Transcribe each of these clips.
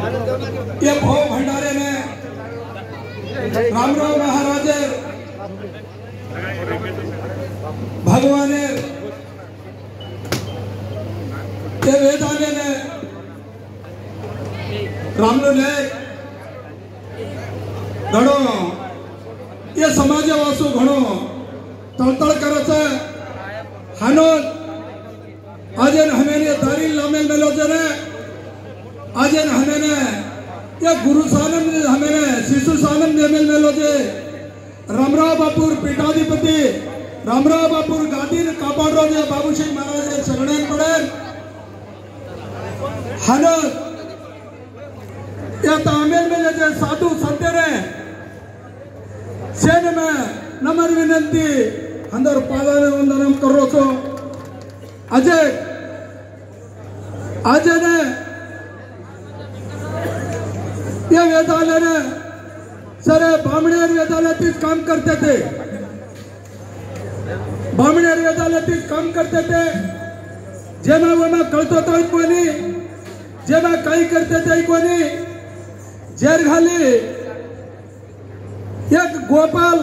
ये भाव भंडारे ने रामराव महाराजे भगवाने ते वेदाने ने रामलो ने घणो ये समाज वासू घणो तळतळ करायचा हानो आजन हमेने दारी लामेल मेलो जने आजन हमेने या गुरु सानम हमेने शिशु सानम नेमेल मेलो जे रामराव बापूर पीठाधिपति रामराव बापूर गादी ने कापाडरो जे बाबूशाही महाराज शरणेन पड़े हानो या तामेल मेले जे साधु संते ने सेन में नमन विनंती अंदर पादाने वंदनम करो छो अजय ने ये वेदालय ने सारे बामणेर वेदालय काम करते थे बामणेर वेदालय काम करते थे जेना वना कळतो तो कोणी जेना काही करते ते कोणी जेर घाली एक गोपाल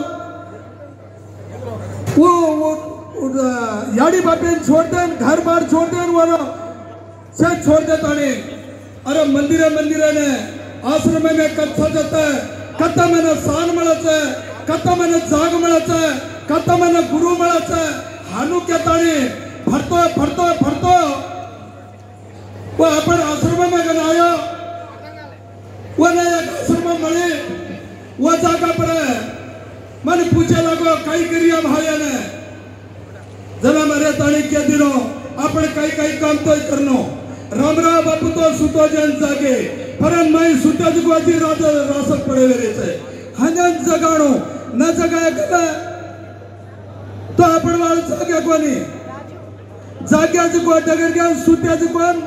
वो याडी बापेन छोड़ देन घर बार छोड़ देन वो से छोड़ देता नहीं अरे मंदिरे ने आश्रम में कथा जाता है कथा में स्थान मिळत है कथा में जाग मिळत है कथा में गुरु मिळत है हानू कहता नहीं फरतो वो अपन आश्रम में गनायो वो ने एक आश्रम मिली वो जागा पर मन पूछे लगो कई करिया भाई ने जना मरे ताणी के दिनो आपण कई काम तो करनो रामराव बापू तो सुतो जन जागे परन माई सुता जगवाजी रासत पड़े रे छे हजन जगाणो न जगाय गले तो आपण वाल जागे कोनी जाग्या जगो डगर गया सुत्या जगोन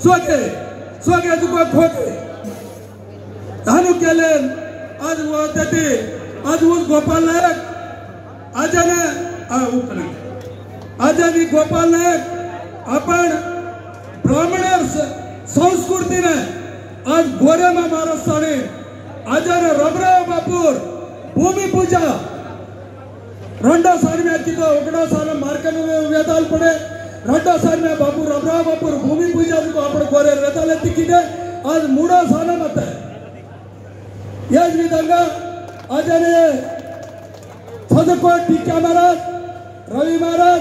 सोगे जगो खोके धानु केले आज वो देते आज वो गोपाल नायक आजादी गोपाल नायक आपण ब्राह्मण संस्कृती ने आज गोरे में महाराष्ट्र आजाने रामराव बापूर भूमि पूजा रंडो साल में कितो ఒకటో साल मार्कन वेदाल पड़े रंडो साल में बापू रामराव बापूर भूमि पूजा को आपण गोरे वेदाल एत्तिकिदे आज मूडो साल मते ये विधंगा आजाने सदकोट टीका महाराज रवि महाराज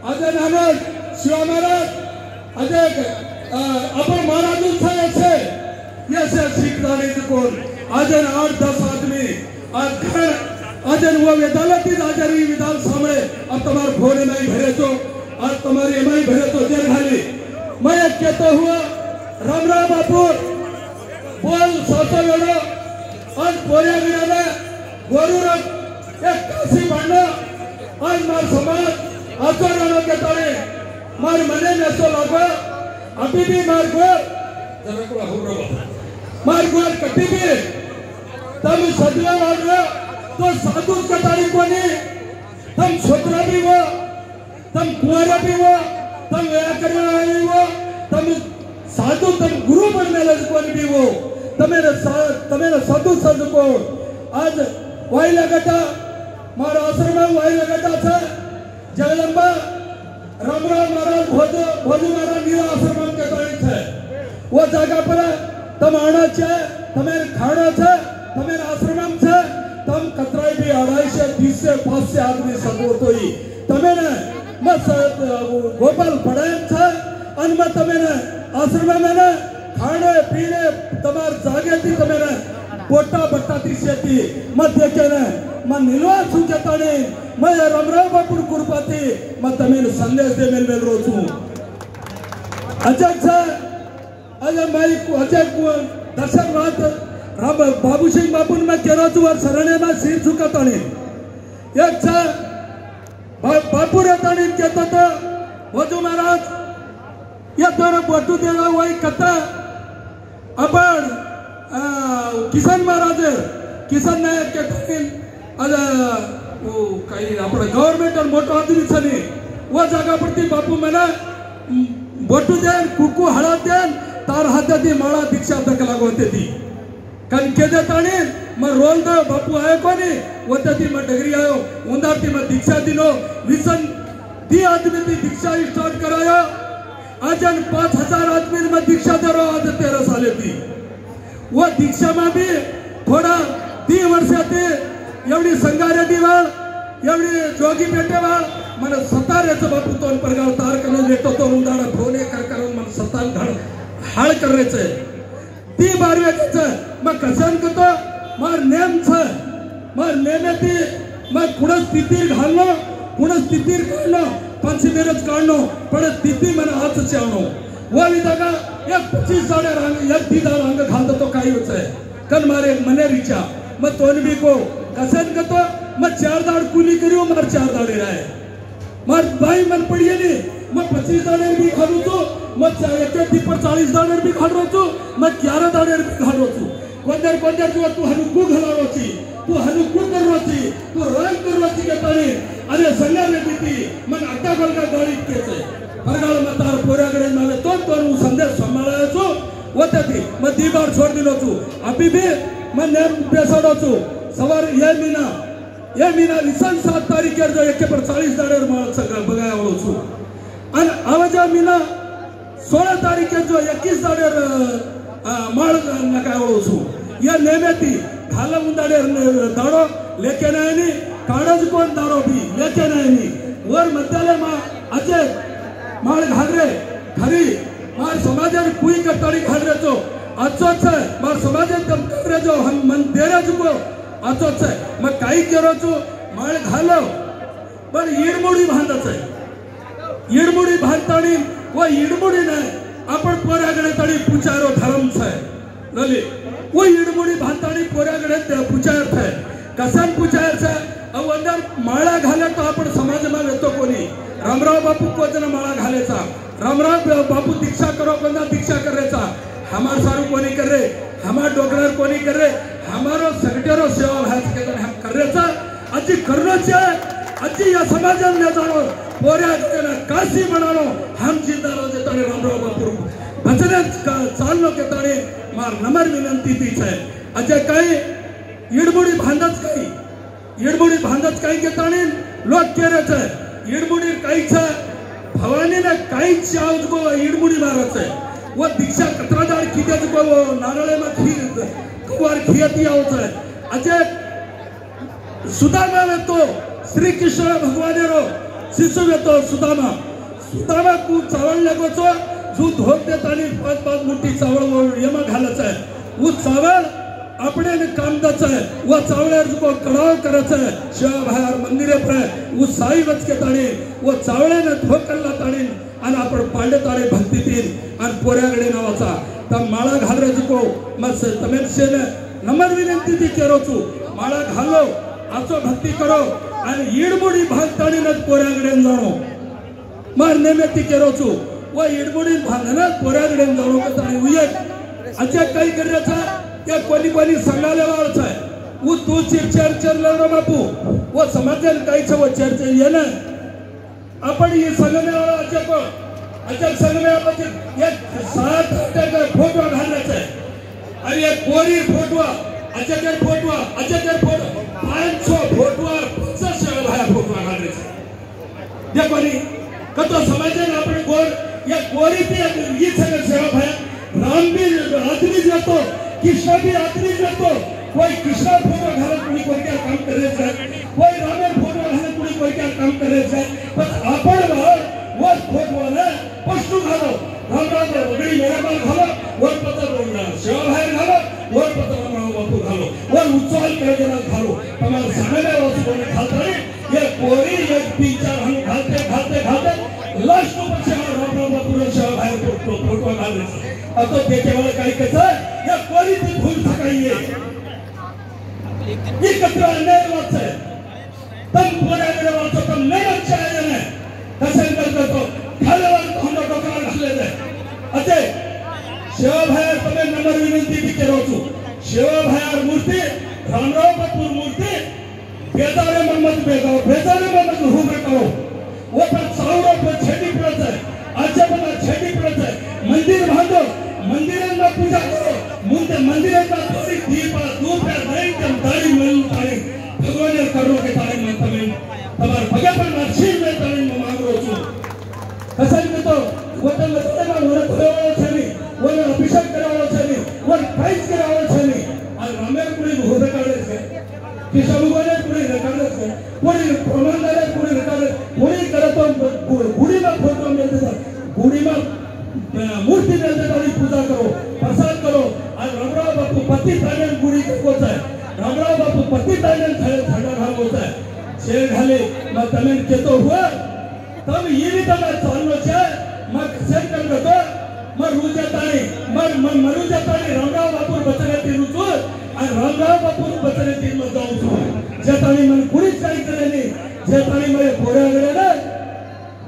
अजय नानक शिवा महाराज अजय अपन महाराज से ये से सीखदारी कोण अजय 8-10 आदमी आज घर अजय वो वेदालती आजारी विधान सामने अब तुम्हारे भोरे नहीं भरे तो आज तुम्हारी एमआई भरे तो जेल खाली मैं कहता हुआ रामराव बापूर बोल सातो वेड़ो आज बोया गिरा गोरू एक काशी बनना आज मार समाज आचरण के तारे मार मने में तो लगो अभी भी मार गोर कटी भी तम सदवे वाले तो साधु कतारी कोनी तम छोकरा भी वो तम कुंवारा भी वो तम व्याकरण भी वो तम साधु तम गुरु बनने लगे कोनी भी वो तमेरे साधु साधु को आज वाई लगता मारा आश्रम वाई लगता था जगदम्बा रामराव महाराज भोजू महाराज नीरा आश्रम के तारीख है वो जगह पर तम आना छे तमेर खाना छे तमेर आश्रम छे तम कतराई भी 250 से 500 आदमी सपोर्ट होई तमेने मत गोपाल पड़े छे अन में तमेने आश्रम में ने खाने पीने तमार जागे थी तमेने पोटा बट्टा थी सेती मत देखे ने मैं निलवा सुकेता ने मैं रामराव बापूर कुरपाती मैं तमेने संदेश दे मेल रोचू अजय अजय माई अजय दर्शक बात राम बाबूशाही बापून में केरो वर शरणे में सिर झुकाता ने एक छा बापू रहता ने कहता तो भोजू महाराज ये तोरे बोटू देगा वही कथा अपन किसान महाराज किसान नायक के टाइम अरे वो कहीं अपने गवर्नमेंट और मोटो आदमी सनी वो जगह पर थी बापू मैंने बोटू देन कुकू हड़ा देन तार हाती माळा दीक्षा दखला होते ती कारण केदे ताणी म रोल दो बापू आयो कोनी होते ती म डगरी आयो उंदार ती म दीक्षा दिनो विसन दी आदमी ती दीक्षा स्टार्ट करायो आजन 5000 आदमी में दीक्षा दे रहा आज 13 साल थी वो दीक्षा में भी थोड़ा 3 वर्ष थे एवढी संगारे दिवाळ एवढी जोगी पेटेवाळ मन सतारेचं बापू तोंड परगाव तार करून लेतो तो उंदाडा फोने कर मन सताल घड हाळ करायचं ती बारवेचं मग कसन करतो मार नेम छ मार नेमेती मग कुणा स्थितीर घालनो कुणा स्थितीर काढनो पंच बेरज काढनो पण स्थिती मन आज चावनो वो विदागा एक 25 दाडे रंग एक दी दाड रंग घालतो तो काही होत आहे कन मारे मने रिचा मग तोन भी को कसन करतो मग 4 दाड कुली करियो मार 4 दाडे राय मार बाई मन पडिये नी मग 25 दाडे भी खालू तो मग 40 दाडे भी खाडरो तो मग 11 दाडे भी खाडरो तो कोणत्या तू हनुकू घालारोची तू हनुकू कररोची तू रंग कररोची के ताणी अरे संगारे देती मग अट्टा गलगा गाडी केचे परगाळ मतार पोराकडे माले तो संदेश सांभाळायचो होते ती मग दी बार छोड दिलो तू अभी भी मग नेम बेसाडो तू सवार ये मीना विसन 7 तारीखेर जो 140 दाडेर माळ सगळं बघायला छू आणि आवाजा मीना 16 तारीखेर जो 21 दाडेर माळ नका छू या नेमेती घाला उंदाडेर दाडो लेके नाही काढज कोण दारो भी लेके नाही वर मध्याले मा अजय माळ घालरे खरी मार समाजन कुई कटाडी घालरेचो अचोच मार समाजन तम घालरेचो हम मन देराजुको अचोच मग काही केरोचो माळ घालो पण इडमुडी बांधच आहे इडमुडी बांधतानी व इडमुडी नाही आपण पोराकडे तडी पुचारो धर्म छे लली वो इडमुडी बांधतानी पोराकडे पुचार छे कसन पुचार छे अब अंदर माळा घाले तो आपण समाज में येतो कोणी रामराव बापू को जना माळा घालेचा रामराव बापू दीक्षा करो कोना दीक्षा करेचा हमार सारू कोणी करे हमार डोकरार कोणी करे हमारो सगटेरो सेवा भास के हम करेचा अजी करनोचे अजी या समाजन में जानो पोऱ्या जना काशी बनानो हम जिंदारो देताने रामराव बापू भजने चालनो के ताणे मार नम्र विनंती ती छे अजय काही इडमुडी भांडत काही के ताणे लोक केरे छे इडमुडी काही छे भवानी ने काही चावज को इडमुडी मारत छे वो दीक्षा कतरादार कीते को नारळे में खीर कुवार खियती आवत छे अजय सुदामा में तो श्री कृष्ण भगवान रो शिशु में तो सुदामा को चावल लगो छो जो धोक देतानी 5 मुट्ठी चावल यमा घालच है वो चावल अपने ने काम दच है वो चावलेर को कड़ाव करच है शिवा भायर मंदिरे पर वो साई वच के ताणी वो चावले ने ठोकला ताणी आणि आपण पांडे ताळे भक्ती तीन आणि पोऱ्याकडे नावाचा त माळा घालरे को मस तमेसे ने नम्र विनंती ती केरोचू माळा घालो आचो भक्ती करो आणि इडमुडी भागताणी न पोऱ्याकडे जाणो मार नेमेती केरोचू वो इडमुडी भागना पोऱ्याकडे जाणो का ताणी उये अच्छा काही करायचा या कोणी सांगायला वाळच आहे वो तू चर्चर लवरो बापू वो समाजन काही छव चर्चा ये ना आपण ये संगमे वाला अच्छा संगमे आपण एक 7 का फोटो घालण्याचा आहे आणि एक कोरी फोटो अच्छा फोटो 500 फोटो 50 भाया फोटो घालण्याचा देखो नी कतो समाजन आपण गोर या कोरी ते ये सगळं सेवा भाया रामबीर आदमी जातो कृष्ण भी आदमी जातो कोई कृष्ण फोटो घालत कोई क्या काम करे जाय कोई रामेर फोटो घालत कोई क्या काम करे जाय पण आपण वो फोटो ने पशु घालो रामराव वगडी मेराबाल घालो वर पत्र बोलना शिवा भाई घालो वर पत्र रामराव बापू घालो वर उच्चाल करजना घालो तमार सामने वस्तु घालतानी ये कोरी एक पिक्चर हम घालते लास्ट पर से रामराव बापू ने शिवा भाई फोटो घालले अब तो देखे वाला काही कसा या कोरी ती भूल थकाइए ये कतरा नहीं बात है तम पूरा मेरे वाला तम नहीं अच्छा है ने कसन कर तो खाले वाला तो हम डोकरा घाले दे अते शिवा भाई तमे नंबर विनंती भी करो छु शिवा भाई मूर्ति रामराव बापू मूर्ति बेदारे मोहम्मद हुब करो वो पर साउरो पर छेडी पड़त है आज बना छेडी पड़त है मंदिर बांधो किशाबुगाने कोणी रेकॉर्डच नाही, कोणी प्रमाणदार कोणी रेकॉर्ड कोणी करतो गुडीमा फोटो मिळते गुडीमा मूर्ति मिळते आणि पूजा करो प्रसाद करो आज रामराव बापू पति ताने गुडी होता है रामराव बापू पति ताने झंडा घाल होता है शेर घाले मैं तमिल केतो हुआ तब ये भी तब चालू है मैं सेट कर दो मैं रुजा ताने मैं मरुजा ताने रामराव बापू बचने तीन रुचो और रामराव बापू बचने तीन में जाऊँ सो जेतानी मैं गुडी चाई करेंगे जेतानी मैं बोरा करेंगे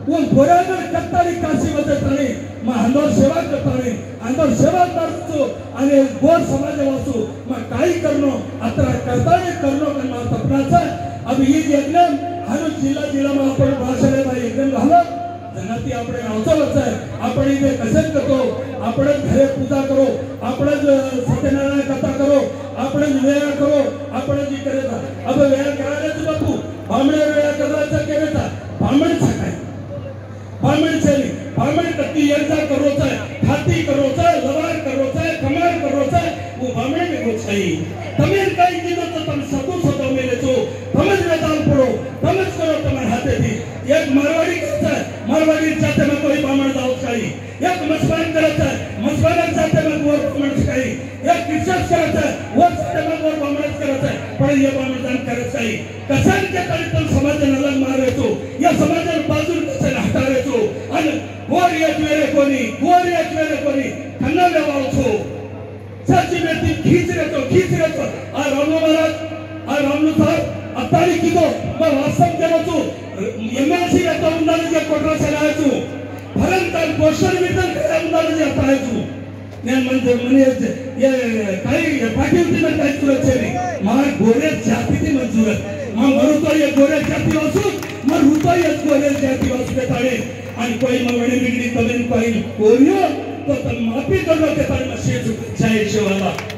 वो बोरागर कत्तारी काशी वचतानी मैं अंदर सेवा करतानी अंदर सेवा करतो आणि गोर समाज वाचू मैं काही करनो अत्र करतानी करनो करना तपनाचा अब ये एकदम हर जिल्हा में आपण भाषणे बाई एकदम घालो जनाती આપણે गावचा आहे आपण इथे कसं करतो आपण घरे पूजा करो आपण सत्यनारायण कथा करो आपण वेळ करो आपण जी करेता अब वेळ करायचं बापू बामणे वेळ करायचं केलेता बामण सकाय बामण चली बामण कत्ती यंजा करोच आहे खाती करोच आहे लवार करोच आहे कमार करोच आहे वो बामण में कुछ है तमिल काही कीमत तो तुम सबको सदो मेरे तो समझ में दाल पड़ो समझ करो तुम्हारे हाथे थी एक मारवाड़ी करता है मारवाड़ी जाते में कोई बामण दाव चाहिए एक मस्तान करता है मस्तान जाते में वो बामण चाहिए एक क्रिश्चियन करता है वो जाते में वो बामण करता है पर ये बामण दान करता चाहिए कसान के तरी तुम समाज अलग मारे तो या समाज बाजू कसे हटा रहे तो अन गोरिया कोनी कन्ना लेवाओ छो सच्ची व्यक्ति खींच रहे तो आ रामलो महाराज आ रामलो साहब अत्तारी की तो मैं वास्तव के तो एमएलसी का तो उन्नत के कोटरा चलाए तो भरन का क्वेश्चन वितरण के उन्नत के आता है तो ने मने ये काही पाठ्यपुस्तक में काही सुरक्षा नहीं मार गोरे जाति की मंजूर है मां मरु तो ये गोरे जाति वासु मां रुतो ये गोरे जाति वासु के ताळे आणि कोई मवणी बिगडी कमेन कोई कोरियो तो तम माफी करो के ताळे मशे जय शिवाला